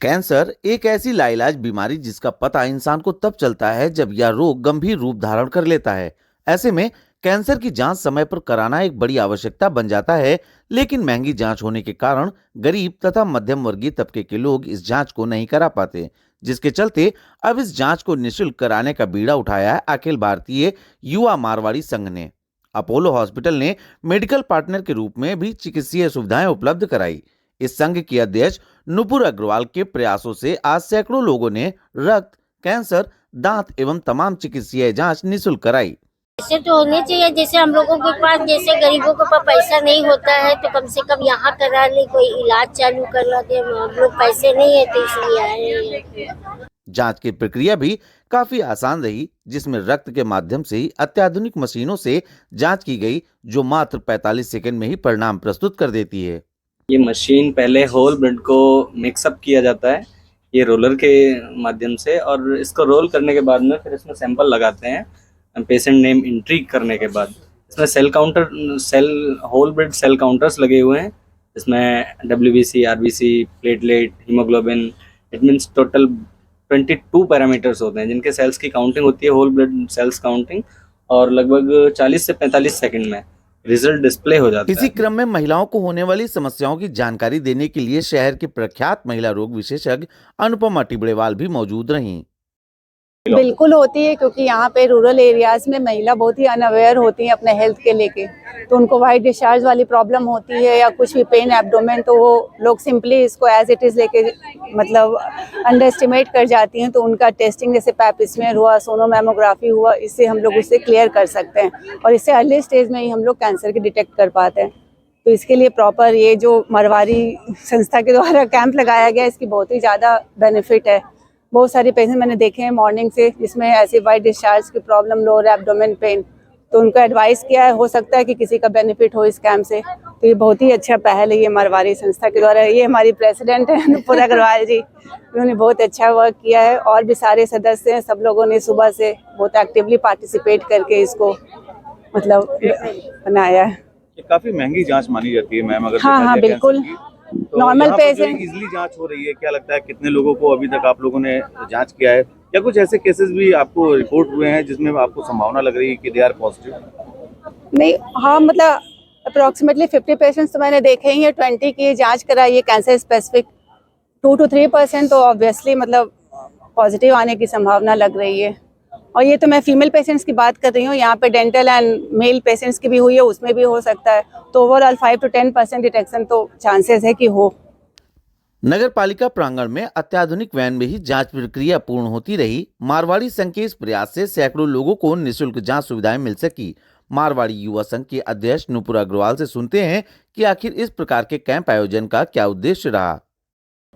Cancer एक ऐसी लाइलाज बीमारी जिसका पता इंसान को तब चलता है जब यह रोग गंभीर रूप धारण कर लेता है। ऐसे में कैंसर की जांच समय पर कराना एक बड़ी आवश्यकता बन जाता है, लेकिन महंगी जांच होने के कारण गरीब तथा मध्यम वर्गीय तबके के लोग इस जांच को नहीं करा पाते, जिसके चलते अब इस जांच को निःशुल्क कराने का बीड़ा उठाया है अखिल भारतीय युवा मारवाड़ी संघ ने। अपोलो हॉस्पिटल ने मेडिकल पार्टनर के रूप में भी चिकित्सीय सुविधाएं उपलब्ध कराई। इस संघ की अध्यक्ष नुपुर अग्रवाल के प्रयासों से आज सैकड़ों लोगों ने रक्त, कैंसर, दांत एवं तमाम चिकित्सीय जांच निःशुल्क कराई। ऐसे तो होने चाहिए, जैसे हम लोगों के पास, जैसे गरीबों के पास पैसा नहीं होता है तो कम से कम यहाँ करा ले, कोई इलाज चालू करवा दे। हम लोग पैसे नहीं है तो इसलिए आए हैं। जांच की प्रक्रिया भी काफी आसान रही, जिसमें रक्त के माध्यम से ही अत्याधुनिक मशीनों से जांच की गई, जो मात्र 45 सेकंड में ही परिणाम प्रस्तुत कर देती है। ये मशीन पहले होल ब्लड को मिक्सअप किया जाता है ये रोलर के माध्यम से, और इसको रोल करने के बाद में फिर इसमें सैंपल लगाते हैं। पेशेंट नेम एंट्री करने के बाद इसमें होल ब्लड सेल काउंटर्स लगे हुए हैं। इसमें WBC, RBC, platelet, haemoglobin, it means total 22 parameters होते हैं जिनके सेल्स की काउंटिंग होती है, होल ब्लड सेल्स काउंटिंग, और लगभग 40 से 45 सेकंड में रिजल्ट डिस्प्ले हो जाता है। इसी क्रम में महिलाओं को होने वाली समस्याओं की जानकारी देने के लिए शहर की प्रख्यात महिला रोग विशेषज्ञ अनुपमा टिबड़ेवाल भी मौजूद रहीं। बिल्कुल होती है, क्योंकि यहाँ पे रूरल एरियाज में महिला बहुत ही अनअवेयर होती हैं अपने हेल्थ के लेके। तो उनको वाइट डिस्चार्ज वाली प्रॉब्लम होती है या कुछ भी पेन एब्डोमेन, तो वो लोग सिंपली इसको एज इट इज़ लेके मतलब अंडर एस्टिमेट कर जाती हैं। तो उनका टेस्टिंग जैसे पैपिस्मेयर हुआ, सोनोमेमोग्राफी हुआ, इससे हम लोग उससे क्लियर कर सकते हैं और इससे अर्ली स्टेज में ही हम लोग कैंसर की डिटेक्ट कर पाते हैं। तो इसके लिए प्रॉपर ये जो मारवाड़ी संस्था के द्वारा कैंप लगाया गया, इसकी बहुत ही ज़्यादा बेनिफिट है। बहुत सारे पेशेंट मैंने देखे हैं मॉर्निंग से जिसमें ऐसे वाइट डिस्चार्ज की प्रॉब्लम, लोअर एब्डोमेन पेन, तो उनको एडवाइस किया है, हो सकता है कि किसी का बेनिफिट हो इस कैंप से। तो ये बहुत ही अच्छा पहल है ये मारवाड़ी संस्था के द्वारा। ये हमारी प्रेसिडेंट है नुपुर अग्रवाल जी, उन्होंने बहुत अच्छा वर्क किया है और भी सारे सदस्य हैं, सब लोगों ने सुबह से बहुत एक्टिवली पार्टिसिपेट करके इसको मतलब बनाया है। काफी महंगी जांच मानी जाती है मैम, अगर हाँ बिल्कुल। तो नॉर्मल पेशेंट इजीली जांच हो रही है, क्या लगता है कितने लोगों को अभी तक आप लोगों ने जांच किया है, या कुछ ऐसे केसेस भी आपको रिपोर्ट हुए हैं जिसमें आपको संभावना लग रही है कि दे आर पॉजिटिव? नहीं, हाँ मतलब अप्रोक्सीमेटली 50 पेशेंट्स तो मैंने देखे ही है। 20 की जांच कराई है कैंसर स्पेसिफिक, 2 to 3% तो ऑब्वियसली मतलब पॉजिटिव आने की संभावना लग रही है। और ये तो मैं फीमेल पेशेंट्स की बात कर रही हूँ, यहाँ पे डेंटल एंड मेल पेशेंट्स की भी हुई है, उसमें भी हो सकता है। तो ओवरऑल 5 to 10% डिटेक्शन तो चांसेस है कि हो। नगर पालिका प्रांगण में अत्याधुनिक वैन में ही जांच प्रक्रिया पूर्ण होती रही। मारवाड़ी संघ के इस प्रयास से सैकड़ों लोगों को निःशुल्क जांच सुविधाएं मिल सकी। मारवाड़ी युवा संघ के अध्यक्ष नुपुर अग्रवाल से सुनते हैं कि आखिर इस प्रकार के कैंप आयोजन का क्या उद्देश्य रहा।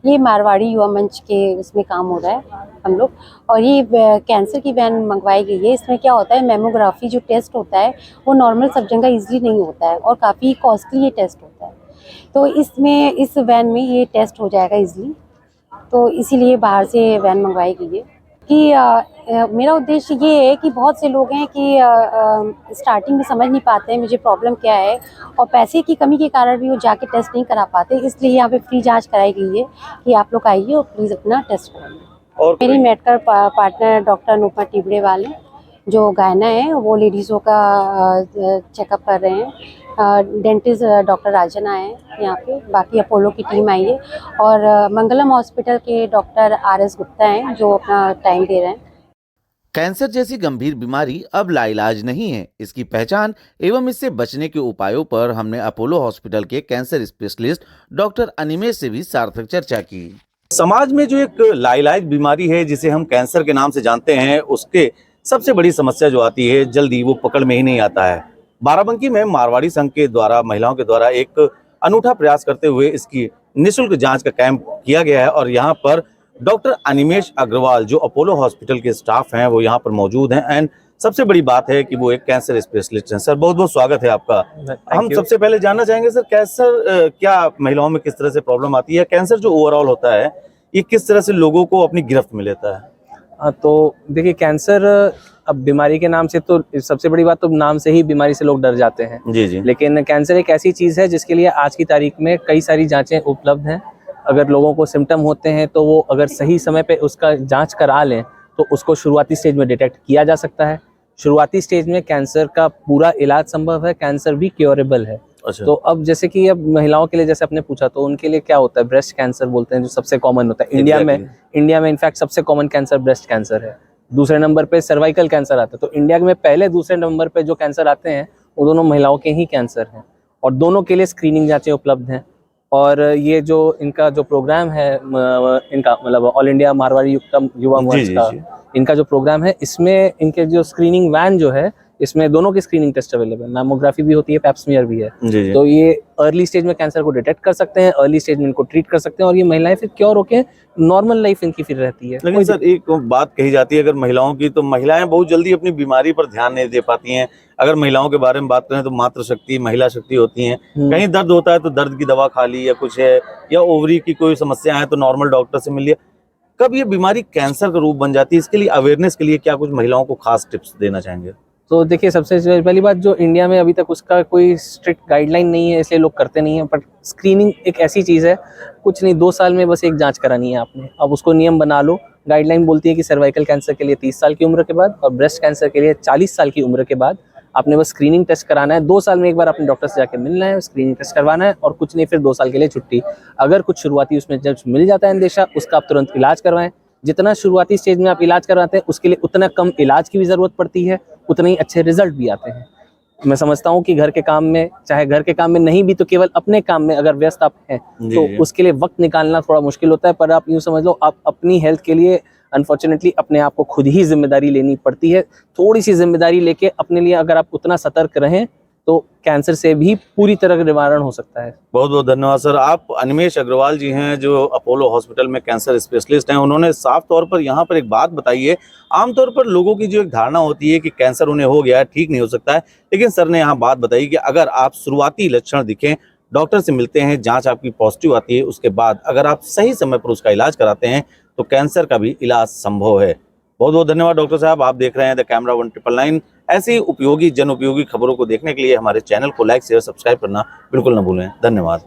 ये मारवाड़ी युवा मंच के उसमें काम हो रहा है हम लोग, और ये कैंसर की वैन मंगवाई गई है। इसमें क्या होता है, मेमोग्राफी जो टेस्ट होता है वो नॉर्मल सब जगह इजीली नहीं होता है और काफ़ी कॉस्टली ये टेस्ट होता है। तो इसमें इस वैन में ये टेस्ट हो जाएगा इजीली, तो इसीलिए बाहर से वैन मंगवाई गई है। कि मेरा उद्देश्य ये है कि बहुत से लोग हैं कि स्टार्टिंग में समझ नहीं पाते हैं मुझे प्रॉब्लम क्या है, और पैसे की कमी के कारण भी वो जाके टेस्ट नहीं करा पाते। इसलिए यहाँ पे फ्री जांच कराई गई है कि आप लोग आइए और प्लीज़ अपना टेस्ट कराइए। और मेरी medical partner doctor Anupama Tibrewal हैं, जो गायना है, वो लेडीज़ों का चेकअप कर रहे हैं। डेंटिस्ट डॉक्टर राजन आए हैं यहाँ पे, बाकी अपोलो की टीम आई है, और मंगलम हॉस्पिटल के डॉक्टर RS गुप्ता हैं जो अपना टाइम दे रहे हैं। कैंसर जैसी गंभीर बीमारी अब लाइलाज नहीं है। इसकी पहचान एवं इससे बचने के उपायों पर हमने अपोलो हॉस्पिटल के कैंसर स्पेशलिस्ट डॉक्टर अनिमेश से भी सार्थक चर्चा की। समाज में जो एक लाइलाज बीमारी है जिसे हम कैंसर के नाम से जानते हैं, उसके सबसे बड़ी समस्या जो आती है, जल्दी वो पकड़ में ही नहीं आता है। बाराबंकी में मारवाड़ी संघ के द्वारा महिलाओं के द्वारा एक अनूठा प्रयास करते हुए इसकी निःशुल्क जांच का कैंप किया गया है, और यहाँ पर डॉक्टर अनिमेश अग्रवाल जो अपोलो हॉस्पिटल के स्टाफ हैं वो यहाँ पर मौजूद हैं। एंड सबसे बड़ी बात है कि वो एक कैंसर स्पेशलिस्ट हैं। सर, बहुत बहुत स्वागत है आपका। हम सबसे पहले जानना चाहेंगे सर, कैंसर क्या महिलाओं में किस तरह से प्रॉब्लम आती है? कैंसर जो ओवरऑल होता है ये किस तरह से लोगों को अपनी गिरफ्त में लेता है? तो देखिए, कैंसर अब बीमारी के नाम से तो सबसे बड़ी बात तो नाम से ही बीमारी से लोग डर जाते हैं। जी जी। लेकिन कैंसर एक ऐसी चीज़ है जिसके लिए आज की तारीख में कई सारी जांचें उपलब्ध हैं, अगर लोगों को सिम्टम होते हैं तो वो अगर सही समय पे उसका जांच करा लें तो उसको शुरुआती स्टेज में डिटेक्ट किया जा सकता है। शुरुआती स्टेज में कैंसर का पूरा इलाज संभव है, कैंसर भी क्योरेबल है। अच्छा। तो अब जैसे कि अब महिलाओं के लिए जैसे आपने पूछा तो उनके लिए क्या होता है, ब्रेस्ट कैंसर बोलते हैं जो सबसे कॉमन होता है इंडिया में इनफैक्ट सबसे कॉमन कैंसर ब्रेस्ट कैंसर है। दूसरे नंबर पे सर्वाइकल कैंसर आता है। तो इंडिया में पहले दूसरे नंबर पे जो कैंसर आते हैं वो दोनों महिलाओं के ही कैंसर हैं और दोनों के लिए स्क्रीनिंग जांचें उपलब्ध हैं। और ये जो इनका जो प्रोग्राम है इनका मतलब ऑल इंडिया मारवाड़ी युवा मंच का इनका जो प्रोग्राम है इसमें इनके जो स्क्रीनिंग वैन जो है इसमें दोनों की स्क्रीनिंग टेस्ट अवेलेबल है, मैमोग्राफी भी होती है, पैप स्मीयर भी है। जी। तो ये अर्ली स्टेज में कैंसर को डिटेक्ट कर सकते हैं, अर्ली स्टेज में इनको ट्रीट कर सकते हैं और ये महिलाएं फिर क्योर होके नॉर्मल लाइफ इनकी फिर रहती है। लेकिन सर एक बात कही जाती है अगर महिलाओं की, तो महिलाएं बहुत जल्दी अपनी बीमारी पर ध्यान नहीं दे पाती हैं। अगर महिलाओं के बारे में बात करें तो मातृशक्ति, महिला शक्ति होती हैं। कहीं दर्द होता है तो दर्द की दवा खा ली या कुछ है, या ओवरी की कोई समस्या है तो नॉर्मल डॉक्टर से मिल लिया। कब ये बीमारी कैंसर का रूप बन जाती है, इसके लिए अवेयरनेस के लिए क्या कुछ महिलाओं को खास टिप्स देना चाहेंगे? तो देखिए सबसे पहली बात जो इंडिया में अभी तक उसका कोई स्ट्रिक्ट गाइडलाइन नहीं है इसलिए लोग करते नहीं है। बट स्क्रीनिंग एक ऐसी चीज़ है, कुछ नहीं 2 साल में बस एक जांच करानी है आपने। अब उसको नियम बना लो। गाइडलाइन बोलती है कि सर्वाइकल कैंसर के लिए 30 साल की उम्र के बाद और ब्रेस्ट कैंसर के लिए 40 साल की उम्र के बाद आपने बस स्क्रीनिंग टेस्ट कराना है। 2 साल में एक बार अपने डॉक्टर से जाके मिलना है, स्क्रीनिंग टेस्ट करवाना है और कुछ नहीं फिर 2 साल के लिए छुट्टी। अगर कुछ शुरुआती उसमें जब मिल जाता है अंदेशा उसका आप तुरंत इलाज करवाएं। जितना शुरुआती स्टेज में आप इलाज करवाते हैं उसके लिए उतना कम इलाज की भी ज़रूरत पड़ती है, उतने ही अच्छे रिजल्ट भी आते हैं। मैं समझता हूँ कि घर के काम में, चाहे घर के काम में नहीं भी तो केवल अपने काम में अगर व्यस्त आप हैं तो उसके लिए वक्त निकालना थोड़ा मुश्किल होता है। पर आप यूँ समझ लो आप अपनी हेल्थ के लिए अनफॉर्चुनेटली अपने आप को खुद ही जिम्मेदारी लेनी पड़ती है। थोड़ी सी जिम्मेदारी लेके अपने लिए अगर आप उतना सतर्क रहें तो कैंसर से भी पूरी तरह निवारण हो सकता है। बहुत बहुत धन्यवाद सर। आप अनिमेश अग्रवाल जी हैं जो अपोलो हॉस्पिटल में कैंसर स्पेशलिस्ट हैं। उन्होंने साफ तौर पर यहाँ पर एक बात बताई है। आमतौर पर लोगों की जो एक धारणा होती है कि कैंसर उन्हें हो गया है, ठीक नहीं हो सकता है, लेकिन सर ने यहाँ बात बताई कि अगर आप शुरुआती लक्षण दिखें, डॉक्टर से मिलते हैं, जांच आपकी पॉजिटिव आती है, उसके बाद अगर आप सही समय पर उसका इलाज कराते हैं तो कैंसर का भी इलाज संभव है। बहुत बहुत धन्यवाद डॉक्टर साहब। आप देख रहे हैं द कैमरा 1999। ऐसी उपयोगी जन उपयोगी खबरों को देखने के लिए हमारे चैनल को लाइक शेयर सब्सक्राइब करना बिल्कुल न भूलें। धन्यवाद।